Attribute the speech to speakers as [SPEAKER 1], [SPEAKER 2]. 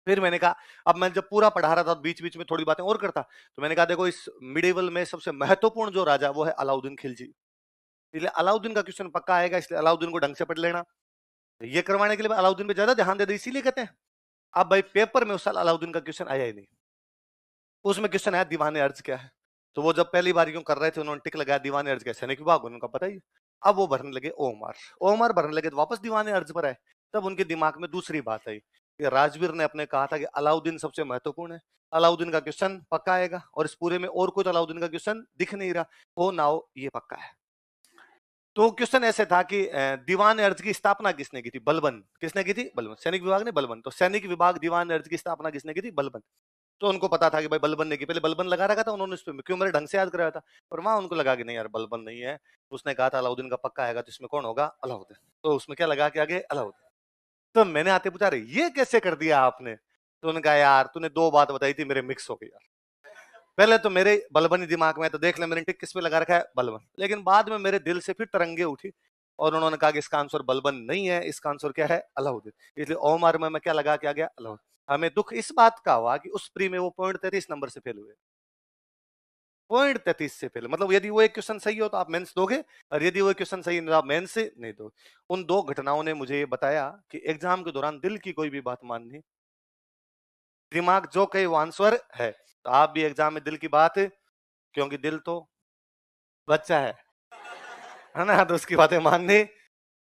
[SPEAKER 1] फिर मैंने कहा, अब मैं जब पूरा पढ़ा रहा था बीच बीच में थोड़ी बातें और करता, तो मैंने कहा देखो इस मिडिवल में सबसे महत्वपूर्ण जो राजा वो है अलाउद्दीन खिलजी, इसलिए अलाउद्दीन का क्वेश्चन पक्का आएगा, इसलिए अलाउद्दीन को ढंग से पढ़ लेना। ये करवाने के लिए मैं अलाउद्दीन पे ज्यादा ध्यान दे दी, इसीलिए कहते हैं। अब भाई पेपर में उस साल अलाउद्दीन का क्वेश्चन आया ही नहीं, उसमें क्वेश्चन आया दीवाने अर्ज क्या है। तो वो जब पहली बार यूं कर रहे थे, उन्होंने टिक लगाया दीवाने अर्ज क्या, सैनिक विभाग, उनका पता ही। अब वो भरने लगे ओमर, ओमर भरने लगे तो वापस दीवाने अर्ज पर आए। तब उनके दिमाग में दूसरी बात आई कि राजवीर ने अपने कहा था कि अलाउद्दीन सबसे महत्वपूर्ण है, अलाउद्दीन का क्वेश्चन पक्का आएगा, और इस पूरे में और कोई तो अलाउद्दीन का क्वेश्चन दिख नहीं रहा, हो ना हो ये पक्का है। तो क्वेश्चन ऐसे था कि दीवान अर्ज की स्थापना किसने की थी, बलबन। किसने की थी, बलबन। सैनिक विभाग ने, बलबन। तो सैनिक विभाग दीवान अर्ज की स्थापना किसने की थी, बलबन। तो उनको पता था कि भाई बलबन ने की, पहले बलबन लगा रखा था उन्होंने, उस पर क्यों मेरे ढंग से याद कराया था, पर वहां उनको लगा कि नहीं यार बलबन नहीं है, उसने कहा था अलाउद्दीन का पक्का आएगा, तो इसमें कौन होगा, अलाउद्दीन। तो उसमें क्या लगा के आगे, अलाउद्दीन। तो मैंने आते पूछा रहे ये कैसे कर दिया आपने, तो उन्होंने कहा यार तूने दो बात बताई थी मेरे मिक्स हो गई यार, पहले तो मेरे बलबन ही दिमाग में, तो देख ले मैंने टिक किस पे लगा रखा है, बलबन, लेकिन बाद में मेरे दिल से फिर तरंगे उठी और उन्होंने कहा कि इसका आंसर बलबन नहीं है, इसका आंसर क्या है, अलाउद्दीन। इसलिए ओमर में मैं क्या लगा के आ गया, अलाउद्दीन। हमें दुख इस बात का हुआ कि उस प्री में वो 0.33 नंबर से फेल हुए, 0.33 से फेल, मतलब यदि वो एक क्वेश्चन सही हो तो आप मेंस दोगे, और यदि वो क्वेश्चन सही नहीं तो आप मेंस से नहीं दोगे। उन दो घटनाओं ने मुझे ये बताया कि एग्जाम के दौरान दिल की कोई भी बात माननी, दिमाग जो कहे वो आंसर है। तो आप भी एग्जाम में दिल की बात, क्योंकि दिल तो बच्चा है ना, तो उसकी बातें माननी